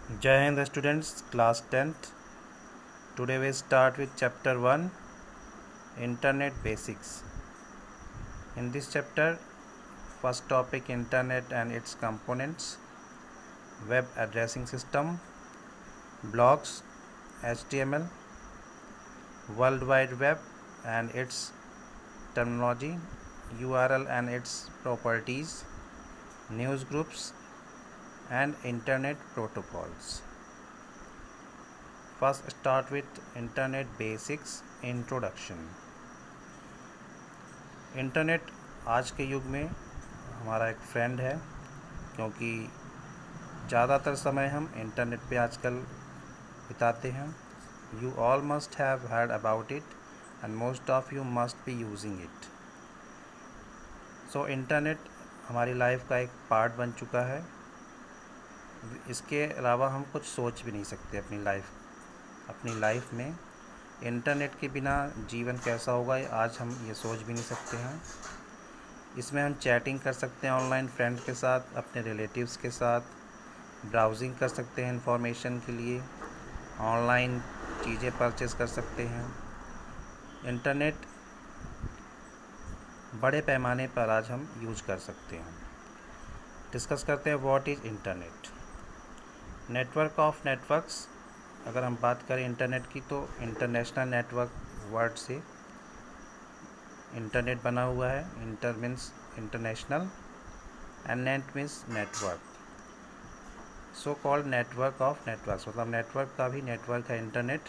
Jai Hind students, class 10th. Today we start with chapter 1, Internet Basics. In this chapter, first topic Internet and its components, web addressing system, blogs, HTML, World Wide Web and its terminology, URL and its properties, news groups and Internet protocols. First start with Internet Basics Introduction. Internet आज के युग में हमारा एक friend है, क्योंकि ज़्यादातर समय हम इंटरनेट पे आजकल बिताते हैं. You all must have heard about it and most of you must be using it. So internet हमारी लाइफ का एक पार्ट बन चुका है. इसके अलावा हम कुछ सोच भी नहीं सकते अपनी लाइफ में. इंटरनेट के बिना जीवन कैसा होगा आज हम ये सोच भी नहीं सकते हैं. इसमें हम चैटिंग कर सकते हैं ऑनलाइन फ्रेंड के साथ, अपने रिलेटिव्स के साथ, ब्राउजिंग कर सकते हैं इंफॉर्मेशन के लिए, ऑनलाइन चीज़ें परचेज़ कर सकते हैं. इंटरनेट बड़े पैमाने पर आज हम यूज कर सकते हैं. डिस्कस करते हैं what is internet. Network of networks. अगर हम बात करें इंटरनेट की तो इंटरनेशनल नेटवर्क वर्ड से इंटरनेट बना हुआ है. Inter means international and net means network. So called network of networks, मतलब नेटवर्क का भी नेटवर्क है इंटरनेट,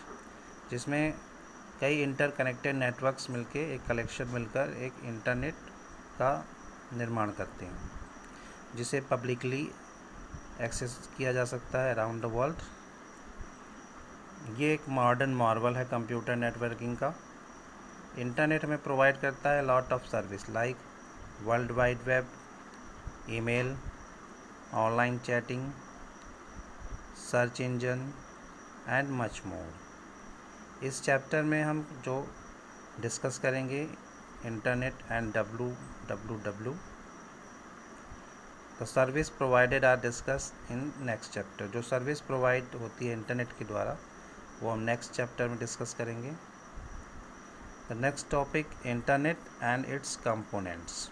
जिसमें कई इंटरकनेक्टेड नेटवर्क्स मिलके एक कलेक्शन मिलकर एक इंटरनेट का निर्माण करते हैं, जिसे पब्लिकली एक्सेस किया जा सकता है अराउंड द वर्ल्ड. ये एक मॉडर्न मार्वल है कंप्यूटर नेटवर्किंग का. इंटरनेट हमें प्रोवाइड करता है lot of service like world wide web, email, online chatting, search engine and much more. इस चैप्टर में हम जो डिस्कस करेंगे इंटरनेट एंड www. तो service provided are discuss in next chapter. जो सर्विस प्रोवाइड होती है इंटरनेट के द्वारा वो हम नेक्स्ट चैप्टर में डिस्कस करेंगे. The next topic internet and its components.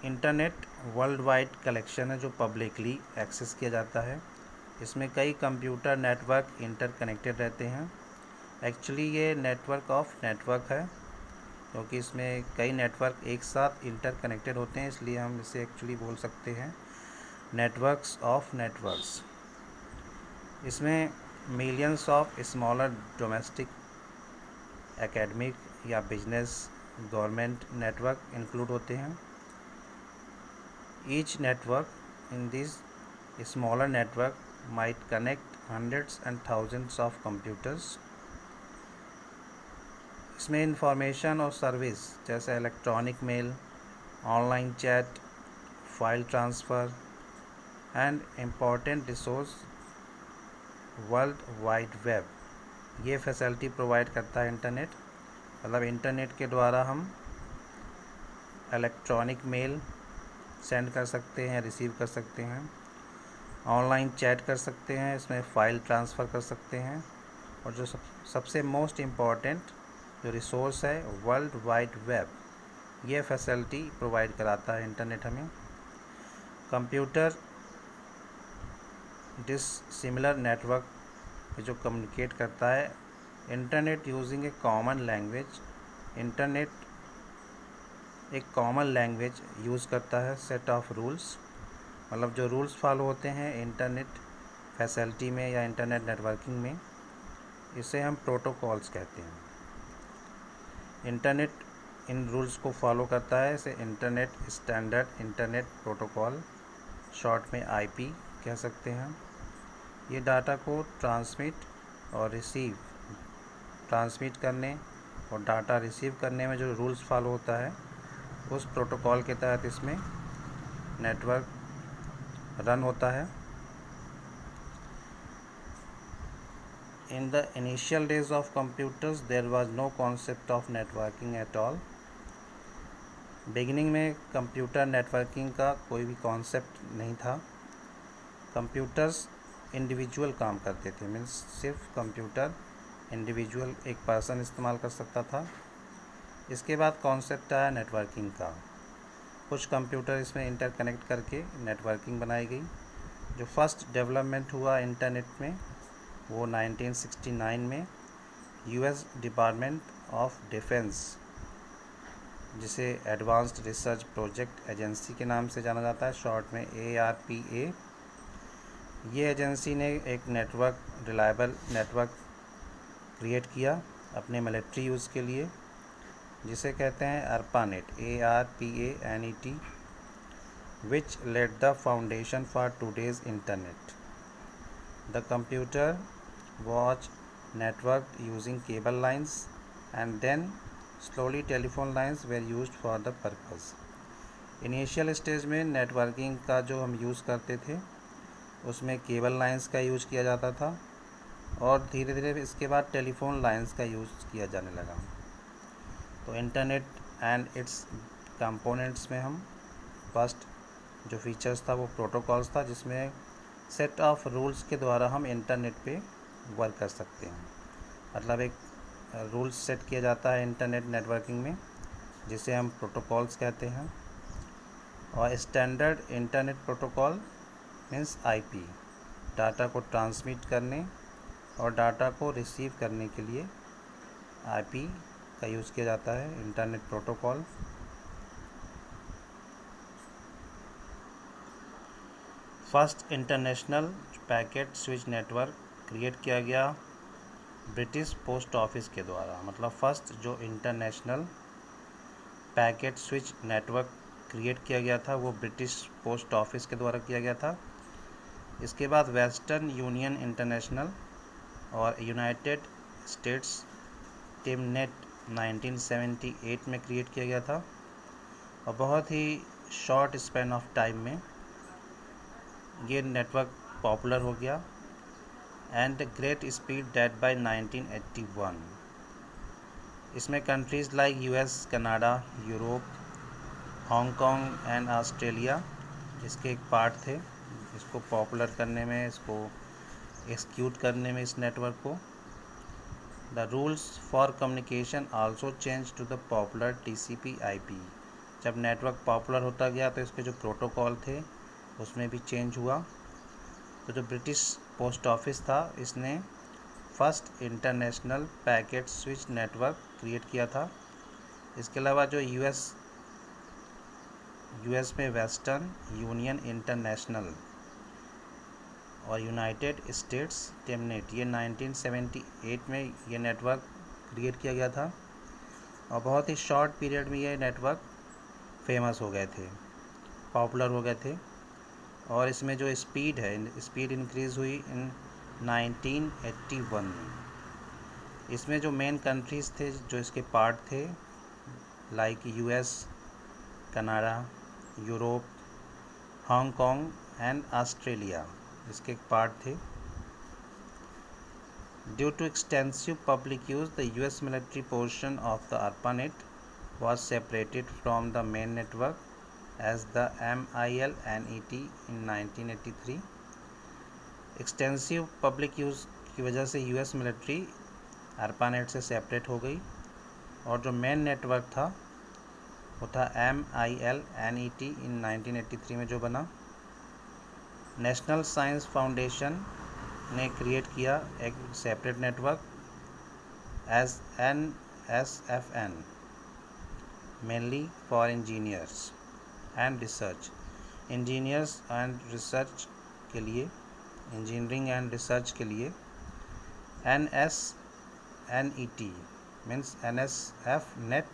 Internet world wide collection है जो पब्लिकली एक्सेस किया जाता है. इसमें कई कंप्यूटर नेटवर्क इंटरकनेक्टेड रहते हैं. एक्चुअली ये नेटवर्क ऑफ नेटवर्क है, क्योंकि इसमें कई नेटवर्क एक साथ इंटरकनेक्टेड होते हैं, इसलिए हम इसे एक्चुअली बोल सकते हैं नेटवर्क्स ऑफ नेटवर्क्स. इसमें millions of smaller domestic, academic या बिजनेस, गवर्नमेंट नेटवर्क इंक्लूड होते हैं. Each network in this smaller network might connect hundreds and thousands of computers. इसमें इंफॉर्मेशन और सर्विस जैसे electronic mail, online chat, file transfer and important resource world wide web, ये facility provide करता है internet. मतलब internet के द्वारा हम इलेक्ट्रॉनिक मेल सेंड कर सकते हैं, रिसीव कर सकते हैं, ऑनलाइन चैट कर सकते हैं, इसमें फ़ाइल ट्रांसफ़र कर सकते हैं, और जो सबसे मोस्ट इम्पॉर्टेंट जो रिसोर्स है वर्ल्ड वाइड वेब, ये फैसिलिटी प्रोवाइड कराता है इंटरनेट हमें. कंप्यूटर डिस सिमिलर नेटवर्क जो कम्युनिकेट करता है. इंटरनेट यूजिंग ए कॉमन लैंग्वेज. इंटरनेट एक कॉमन लैंग्वेज यूज़ करता है. सेट ऑफ रूल्स, मतलब जो रूल्स फॉलो होते हैं इंटरनेट फैसिलिटी में या इंटरनेट नेटवर्किंग में, इसे हम प्रोटोकॉल्स कहते हैं. इंटरनेट इन रूल्स को फॉलो करता है. इसे internet standard internet protocol, short में आईपी कह सकते हैं. ये डाटा को ट्रांसमिट करने और डाटा रिसीव करने में जो रूल्स फॉलो होता है उस प्रोटोकॉल के तहत इसमें नेटवर्क रन होता है. In the initial days of computers, there was no concept of networking at all. Beginning में कंप्यूटर नेटवर्किंग का कोई भी कॉन्सेप्ट नहीं था. कंप्यूटर्स इंडिविजुअल काम करते थे, मीन्स सिर्फ कंप्यूटर इंडिविजुअल एक पर्सन इस्तेमाल कर सकता था। इसके बाद कॉन्सेप्ट आया नेटवर्किंग का। कुछ कंप्यूटर इसमें इंटरकनेक्ट करके नेटवर्किंग बनाई गई। जो फर्स्ट डेवलपमेंट हुआ इंटरनेट में वो 1969 में यूएस डिपार्टमेंट ऑफ डिफेंस, जिसे एडवांस्ड रिसर्च प्रोजेक्ट एजेंसी के नाम से जाना जाता है, शॉर्ट में ARPA, ये एजेंसी ने एक रिलायबल नेटवर्क क्रिएट किया अपने मिलिट्री यूज़ के लिए, जिसे कहते हैं ARPANET, ARPANET, which laid the foundation for today's internet. The computer was networked using cable lines and then slowly telephone lines were used for the purpose. Initial stage में networking का जो हम use करते थे उसमें केबल लाइंस का use किया जाता था और धीरे धीरे इसके बाद टेलीफोन लाइंस का यूज़ किया जाने लगा। तो इंटरनेट एंड इट्स कंपोनेंट्स में हम फर्स्ट जो फीचर्स था वो प्रोटोकॉल्स था, जिसमें सेट ऑफ रूल्स के द्वारा हम इंटरनेट पे वर्क कर सकते हैं। मतलब एक रूल्स सेट किया जाता है इंटरनेट नेटवर्किंग में, जिसे हम प्रोटोकॉल्स कहते हैं। और standard internet protocol means IP, data को ट्रांसमिट करने और डाटा को रिसीव करने के लिए IP का यूज़ किया जाता है, internet protocol. First international packet switch network create किया गया ब्रिटिश पोस्ट ऑफिस के द्वारा। मतलब फर्स्ट जो international packet switch network create किया गया था वो ब्रिटिश पोस्ट ऑफिस के द्वारा किया गया था। इसके बाद वेस्टर्न यूनियन इंटरनेशनल और यूनाइटेड स्टेट्स टिमनेट 1978 में क्रिएट किया गया था और बहुत ही शॉर्ट स्पैन ऑफ टाइम में ये नेटवर्क पॉपुलर हो गया and great speed date by 1981। इसमें countries like US, Canada, Europe, Hong Kong and Australia इसके एक पार्ट थे। इसको पॉपुलर करने में, इसको एक्सिक्यूट करने में, इस नेटवर्क को। The rules for communication also change to the popular TCP/IP। जब नेटवर्क पॉपुलर होता गया तो इसके जो प्रोटोकॉल थे उसमें भी चेंज हुआ। तो जो ब्रिटिश पोस्ट ऑफिस था इसने first international packet switch network create किया था। इसके अलावा जो यूएस में वेस्टर्न यूनियन इंटरनेशनल और यूनाइटेड स्टेट्स टिमनेट, ये 1978 में ये नेटवर्क क्रिएट किया गया था और बहुत ही शॉर्ट पीरियड में ये नेटवर्क फेमस हो गए थे, पॉपुलर हो गए थे। और इसमें जो स्पीड है, स्पीड इंक्रीज़ हुई इन 1981 में। इसमें जो मेन कंट्रीज़ थे जो इसके पार्ट थे, like US, Canada, Europe, Hong Kong and Australia इसके पार्ट थे। Due to extensive public use the US military portion of the ARPANET was separated from the main network as the MILNET in 1983। Extensive public use की वजह से US military ARPANET से separate हो गई और जो मेन नेटवर्क था वो था MILNET इन 1983 में जो बना। नेशनल साइंस फाउंडेशन ने क्रिएट किया एक separate network as NSFN, mainly for engineers and research. Engineers and research के लिए, इंजीनियरिंग एंड रिसर्च के लिए NSNET मीन्स NSFNet,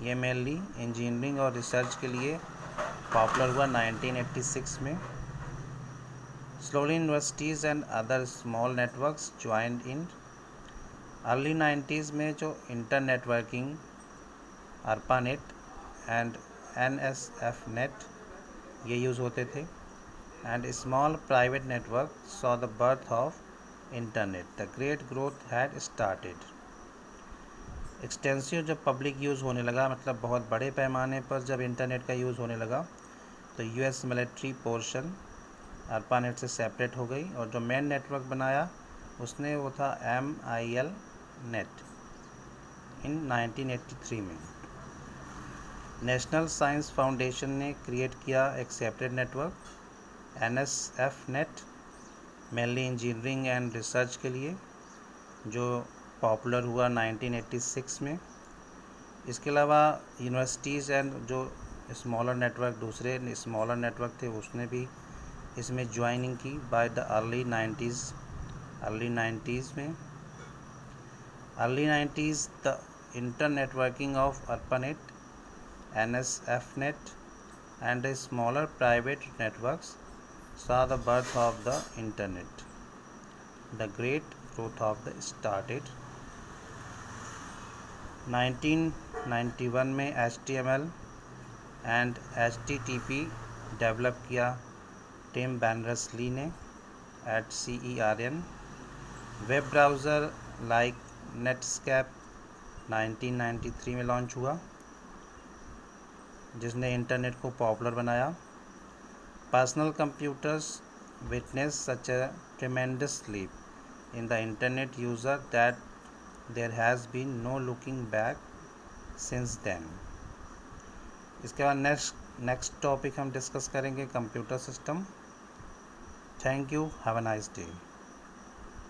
ये मेनली इंजीनियरिंग और रिसर्च के लिए पॉपुलर हुआ 1986 में। Slowly universities and other small networks joined in early 90s में। जो inter networking ARPANET and NSFNet ये यूज़ होते थे and small private network saw the birth of internet, the great growth had started. Extensive जब public use होने लगा, मतलब बहुत बड़े पैमाने पर जब इंटरनेट का यूज़ होने लगा, तो US मिलिट्री पोर्शन ARPANET से सेपरेट हो गई, और जो मेन नेटवर्क बनाया उसने वो था MIL नेट इन 1983 में। नेशनल साइंस फाउंडेशन ने क्रिएट किया एक separate network NSF net, mainly engineering and research के लिए, जो पॉपुलर हुआ 1986 में। इसके अलावा यूनिवर्सिटीज़ एंड जो स्मॉलर नेटवर्क, दूसरे स्मॉलर नेटवर्क थे, उसने भी इसमें ज्वाइनिंग की बाय द अर्ली 90s में। Early 90s the inter networking of ARPANET, NSF net and smaller private networks saw the birth of the internet. The great growth of the started 1991 में HTML and HTTP develop किया Tim Berners-Lee ने at CERN। Web browser like Netscape 1993 में launch हुआ, जिसने internet को popular बनाया। Personal computers witness such a tremendous leap in the internet user that there has been no looking back since then. इसके बाद next topic हम discuss करेंगे computer system. Thank you, have a nice day.